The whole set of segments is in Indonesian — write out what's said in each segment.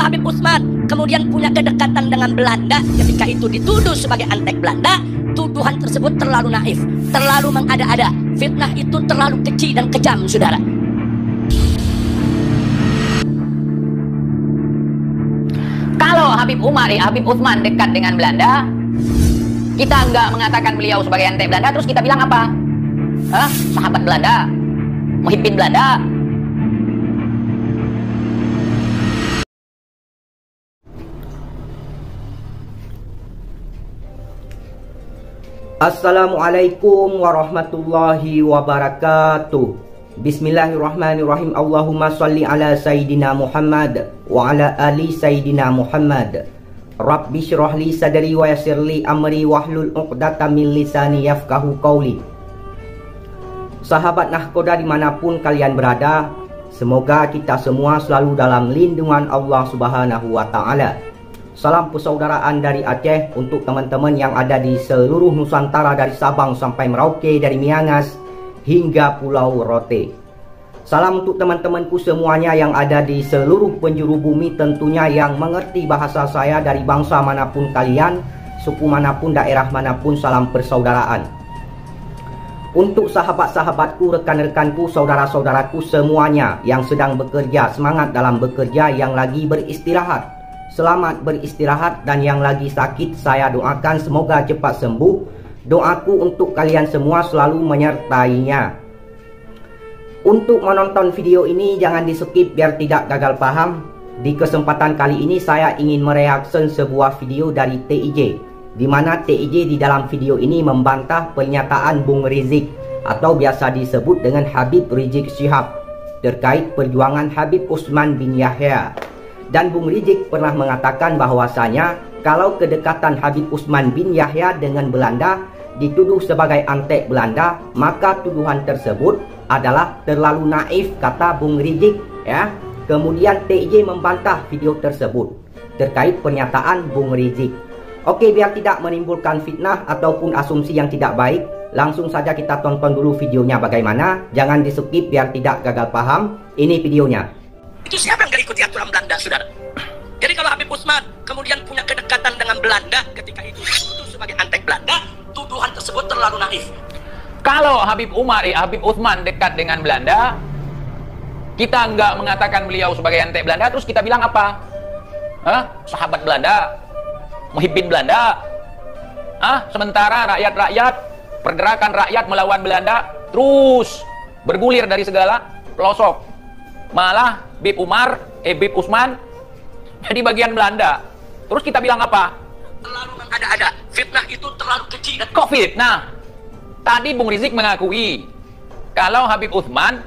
Habib Utsman kemudian punya kedekatan dengan Belanda, ketika itu dituduh sebagai antek Belanda, tuduhan tersebut terlalu naif, terlalu mengada-ada. Fitnah itu terlalu keji dan kejam, saudara. Kalau Habib Utsman dekat dengan Belanda, kita nggak mengatakan beliau sebagai antek Belanda, terus kita bilang apa? Hah? Sahabat Belanda, muhibbin Belanda. Assalamualaikum warahmatullahi wabarakatuh. Bismillahirrahmanirrahim. Allahumma salli ala Sayyidina Muhammad wa ala ali Sayyidina Muhammad. Rabbi syrah li sadri wa yassir li amri wahlul 'uqdatam min lisani yafqahu qawli. Sahabat Nahkoda dimanapun kalian berada, semoga kita semua selalu dalam lindungan Allah Subhanahu wa Ta'ala. Salam persaudaraan dari Aceh untuk teman-teman yang ada di seluruh Nusantara, dari Sabang sampai Merauke, dari Miangas hingga Pulau Rote. Salam untuk teman-temanku semuanya yang ada di seluruh penjuru bumi, tentunya yang mengerti bahasa saya, dari bangsa manapun kalian, suku manapun, daerah manapun, salam persaudaraan. Untuk sahabat-sahabatku, rekan-rekanku, saudara-saudaraku semuanya yang sedang bekerja, semangat dalam bekerja, yang lagi beristirahat, selamat beristirahat, dan yang lagi sakit, saya doakan semoga cepat sembuh. Doaku untuk kalian semua selalu menyertainya. Untuk menonton video ini jangan di skip biar tidak gagal paham. Di kesempatan kali ini saya ingin mereaksi sebuah video dari TIJ, di mana TIJ di dalam video ini membantah pernyataan Bung Rizik atau biasa disebut dengan Habib Rizik Syihab terkait perjuangan Habib Utsman bin Yahya. Dan Bung Rizik pernah mengatakan bahwasanya kalau kedekatan Habib Utsman bin Yahya dengan Belanda dituduh sebagai antek Belanda, maka tuduhan tersebut adalah terlalu naif, kata Bung Rizik, ya. Kemudian TIJ membantah video tersebut terkait pernyataan Bung Rizik. Oke, biar tidak menimbulkan fitnah ataupun asumsi yang tidak baik, langsung saja kita tonton dulu videonya bagaimana. Jangan di skip biar tidak gagal paham. Ini videonya. Itu siapa yang gak ikuti aturan Belanda, saudara? Jadi kalau Habib Utsman kemudian punya kedekatan dengan Belanda, ketika itu dituduh sebagai antek Belanda, tuduhan tersebut terlalu naif. Kalau Habib Utsman dekat dengan Belanda, kita nggak mengatakan beliau sebagai antek Belanda, terus kita bilang apa? Hah? Sahabat Belanda, muhibbin Belanda. Sementara rakyat-rakyat, pergerakan rakyat melawan Belanda terus bergulir dari segala pelosok. Malah Bib Utsman jadi bagian Belanda. Terus kita bilang apa? Terlalu mengada-ada. Fitnah itu terlalu keji dan kok fitnah? Tadi Bung Rizik mengakui kalau Habib Utsman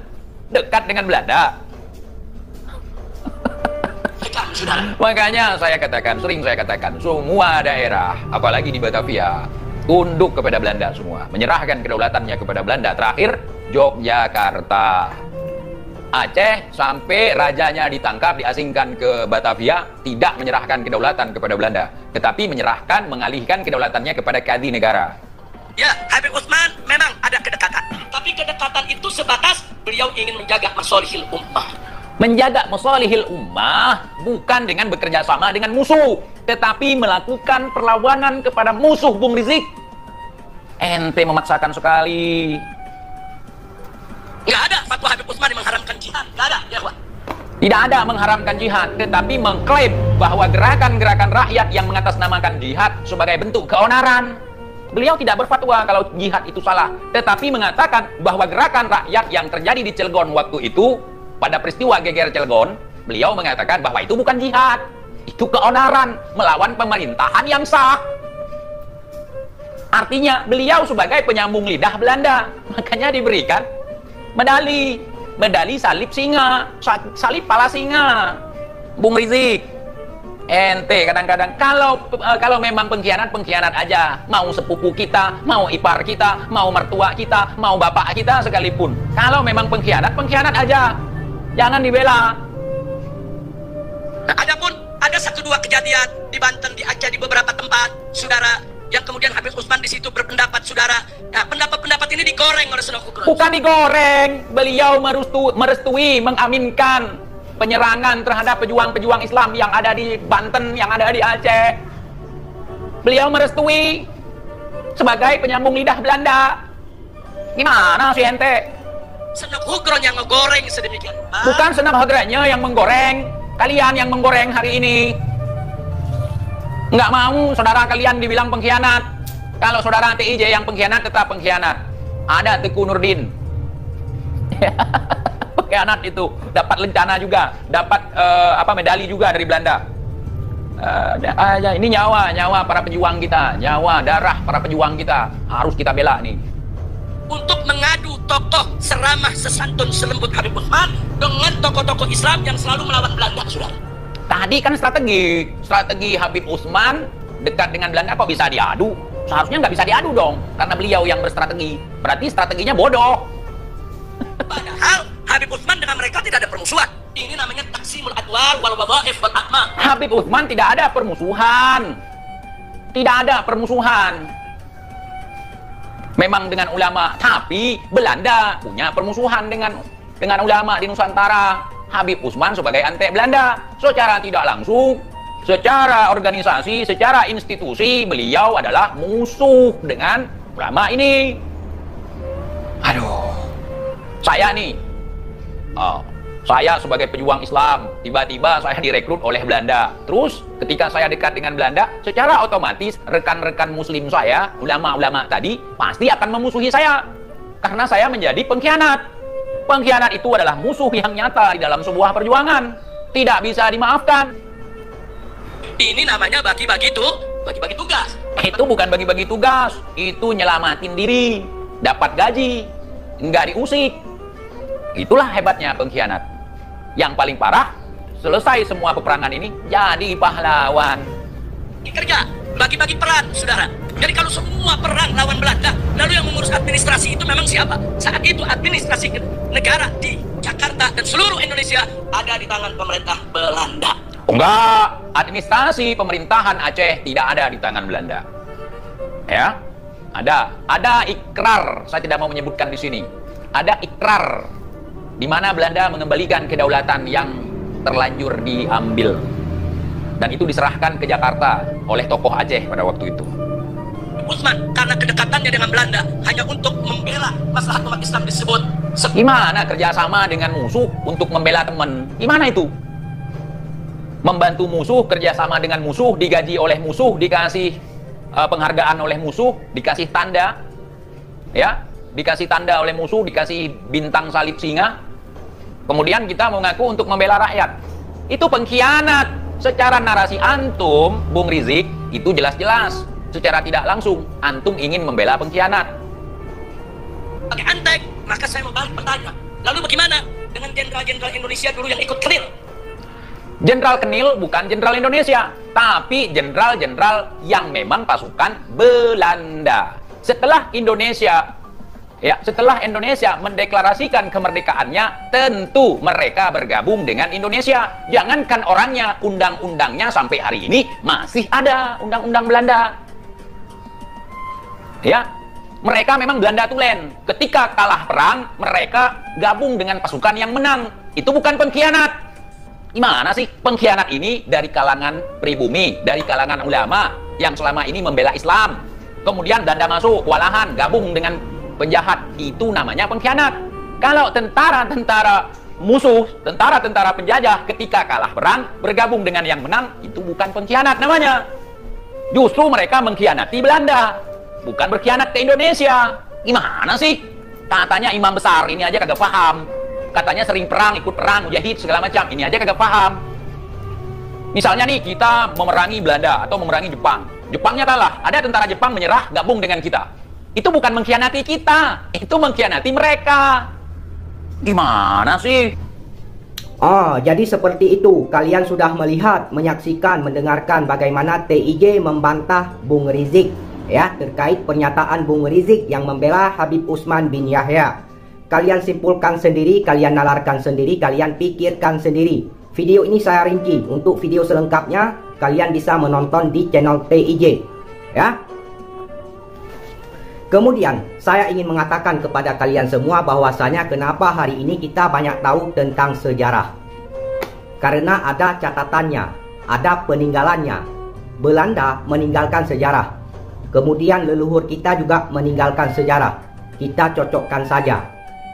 dekat dengan Belanda. Makanya sering saya katakan, semua daerah, apalagi di Batavia, tunduk kepada Belanda semua, menyerahkan kedaulatannya kepada Belanda. Terakhir Yogyakarta. Aceh sampai rajanya ditangkap, diasingkan ke Batavia, tidak menyerahkan kedaulatan kepada Belanda, tetapi mengalihkan kedaulatannya kepada Kadhi Negara. Ya, Habib Utsman memang ada kedekatan, tapi kedekatan itu sebatas beliau ingin menjaga masolihil ummah. Menjaga masolihil ummah bukan dengan bekerja sama dengan musuh, tetapi melakukan perlawanan kepada musuh Bung Rizik. Ente memaksakan sekali. Nggak ada fatwa Habib Utsman yang mengharamkan jihad. Nggak ada, ya Pak. Tidak ada mengharamkan jihad, tetapi mengklaim bahwa gerakan-gerakan rakyat yang mengatasnamakan jihad sebagai bentuk keonaran. Beliau tidak berfatwa kalau jihad itu salah, tetapi mengatakan bahwa gerakan rakyat yang terjadi di Cilegon waktu itu, pada peristiwa geger Cilegon, beliau mengatakan bahwa itu bukan jihad, itu keonaran, melawan pemerintahan yang sah. Artinya beliau sebagai penyambung lidah Belanda, makanya diberikan medali salib singa, salib pala singa. Bung Rizik, ente kadang-kadang kalau memang pengkhianat aja, mau sepupu kita, mau ipar kita, mau mertua kita, mau bapak kita sekalipun, kalau memang pengkhianat aja, jangan dibela. Nah, adapun ada satu dua kejadian di Banten, di Aceh, di beberapa tempat, saudara, yang kemudian Habib Utsman di situ berpendapat, saudara. Nah, pendapat-pendapat ini digoreng oleh Senok Kukron. Bukan digoreng, beliau merestui, mengaminkan penyerangan terhadap pejuang-pejuang Islam yang ada di Banten, yang ada di Aceh. Beliau merestui sebagai penyambung lidah Belanda. Gimana sih ente? Senap hugron yang ngegoreng sedemikian. Bukan senap hadranya yang menggoreng. Kalian yang menggoreng hari ini. Nggak mau saudara kalian dibilang pengkhianat. Kalau saudara TIJ yang pengkhianat, tetap pengkhianat. Ada Teguh Nurdin. Pengkhianat itu. Dapat lencana juga. Dapat medali juga dari Belanda. Ini nyawa para pejuang kita. Nyawa, darah para pejuang kita. Harus kita bela nih. Untuk mengadu tokoh seramah, sesantun, selembut Habib Utsman dengan tokoh-tokoh Islam yang selalu melawan Belanda, saudara. Tadi kan strategi Habib Utsman dekat dengan Belanda kok bisa diadu? Seharusnya nggak bisa diadu dong, karena beliau yang berstrategi. Berarti strateginya bodoh. Padahal Habib Utsman dengan mereka tidak ada permusuhan. Ini namanya taksimul adwar wal wadhaif wal akma. Habib Utsman tidak ada permusuhan. Tidak ada permusuhan. Memang dengan ulama, tapi Belanda punya permusuhan dengan ulama di Nusantara. Habib Utsman sebagai antek Belanda, secara tidak langsung, secara organisasi, secara institusi, beliau adalah musuh dengan ulama ini. Aduh, saya nih, saya sebagai pejuang Islam, tiba-tiba saya direkrut oleh Belanda. Terus ketika saya dekat dengan Belanda, secara otomatis rekan-rekan muslim saya, ulama-ulama tadi, pasti akan memusuhi saya. Karena saya menjadi pengkhianat. Pengkhianat itu adalah musuh yang nyata di dalam sebuah perjuangan. Tidak bisa dimaafkan. Ini namanya bagi-bagi tugas. Itu bukan bagi-bagi tugas. Itu nyelamatin diri. Dapat gaji. Nggak diusik. Itulah hebatnya pengkhianat. Yang paling parah, selesai semua peperangan ini, jadi pahlawan. Kerja, bagi-bagi peran, saudara. Jadi kalau semua perang lawan Belanda, lalu yang mengurus administrasi itu memang siapa? Saat itu administrasi negara di Jakarta dan seluruh Indonesia ada di tangan pemerintah Belanda. Enggak, administrasi pemerintahan Aceh tidak ada di tangan Belanda. Ya, ada ikrar. Saya tidak mau menyebutkan di sini. Ada ikrar di mana Belanda mengembalikan kedaulatan yang terlanjur diambil. Dan itu diserahkan ke Jakarta oleh tokoh Aceh pada waktu itu. Utsman karena kedekatannya dengan Belanda hanya untuk membela maslahat umat Islam disebut. Gimana kerjasama dengan musuh untuk membela teman? Gimana itu? Membantu musuh, kerjasama dengan musuh, digaji oleh musuh, dikasih penghargaan oleh musuh, dikasih tanda, ya, dikasih tanda oleh musuh, dikasih bintang salib singa. Kemudian kita mengaku untuk membela rakyat. Itu pengkhianat. Secara narasi antum, Bung Rizik, itu jelas-jelas. Secara tidak langsung, antum ingin membela pengkhianat. Pakai antek, maka saya mau balik bertanya. Lalu bagaimana dengan jenderal-jenderal Indonesia dulu yang ikut Kenil? Jenderal Kenil bukan jenderal Indonesia, tapi jenderal-jenderal yang memang pasukan Belanda. Setelah Indonesia mendeklarasikan kemerdekaannya, tentu mereka bergabung dengan Indonesia. Jangankan orangnya, undang-undangnya sampai hari ini masih ada undang-undang Belanda. Ya, mereka memang Belanda tulen. Ketika kalah perang, mereka gabung dengan pasukan yang menang. Itu bukan pengkhianat. Gimana sih? Pengkhianat ini dari kalangan pribumi, dari kalangan ulama yang selama ini membela Islam. Kemudian Belanda masuk, kewalahan, gabung dengan penjahat. Itu namanya pengkhianat. Kalau tentara-tentara musuh, tentara-tentara penjajah ketika kalah perang bergabung dengan yang menang, itu bukan pengkhianat namanya. Justru mereka mengkhianati Belanda, bukan berkhianat ke Indonesia. Gimana sih? Katanya imam besar ini aja kagak paham. Katanya sering perang, ikut perang, mujahid segala macam, ini aja kagak paham. Misalnya nih, kita memerangi Belanda atau memerangi Jepang. Jepangnya kalah, ada tentara Jepang menyerah, gabung dengan kita. Itu bukan mengkhianati kita, itu mengkhianati mereka. Gimana sih? Jadi seperti itu. Kalian sudah melihat, menyaksikan, mendengarkan bagaimana TIJ membantah Bung Rizik, ya, terkait pernyataan Bung Rizik yang membela Habib Utsman bin Yahya. Kalian simpulkan sendiri, kalian nalarkan sendiri, kalian pikirkan sendiri. Video ini saya rinci. Untuk video selengkapnya, kalian bisa menonton di channel TIJ, ya. Kemudian, saya ingin mengatakan kepada kalian semua bahwasanya kenapa hari ini kita banyak tahu tentang sejarah. Karena ada catatannya, ada peninggalannya. Belanda meninggalkan sejarah. Kemudian leluhur kita juga meninggalkan sejarah. Kita cocokkan saja.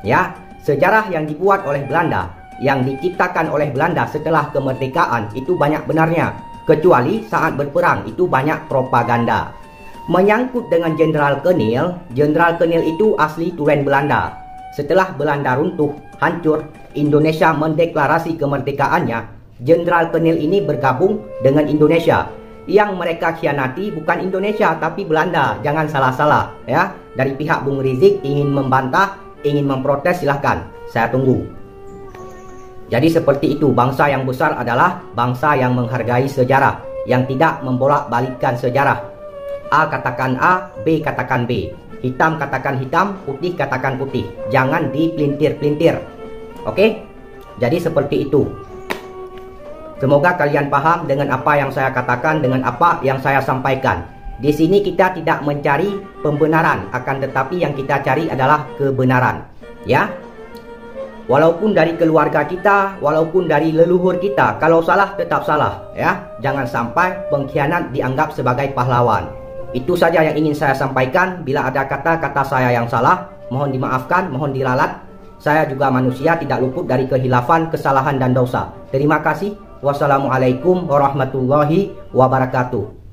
Ya, sejarah yang dibuat oleh Belanda, yang diciptakan oleh Belanda setelah kemerdekaan itu banyak benarnya. Kecuali saat berperang itu banyak propaganda. Menyangkut dengan Jenderal Kenil itu asli Tulen Belanda. Setelah Belanda runtuh, hancur, Indonesia mendeklarasi kemerdekaannya, Jenderal Kenil ini bergabung dengan Indonesia. Yang mereka khianati bukan Indonesia tapi Belanda. Jangan salah-salah ya. Dari pihak Bung Rizik ingin membantah, ingin memprotes, silahkan. Saya tunggu. Jadi seperti itu, bangsa yang besar adalah bangsa yang menghargai sejarah, yang tidak membolak-balikkan sejarah. A katakan A, B katakan B. Hitam katakan hitam, putih katakan putih. Jangan dipelintir-pelintir. Oke? Jadi seperti itu. Semoga kalian paham dengan apa yang saya katakan, dengan apa yang saya sampaikan. Di sini kita tidak mencari pembenaran, akan tetapi yang kita cari adalah kebenaran. Ya? Walaupun dari keluarga kita, walaupun dari leluhur kita, kalau salah tetap salah. Ya? Jangan sampai pengkhianat dianggap sebagai pahlawan. Itu saja yang ingin saya sampaikan. Bila ada kata-kata saya yang salah, mohon dimaafkan, mohon diralat. Saya juga manusia, tidak luput dari kehilafan, kesalahan dan dosa. Terima kasih. Wassalamualaikum warahmatullahi wabarakatuh.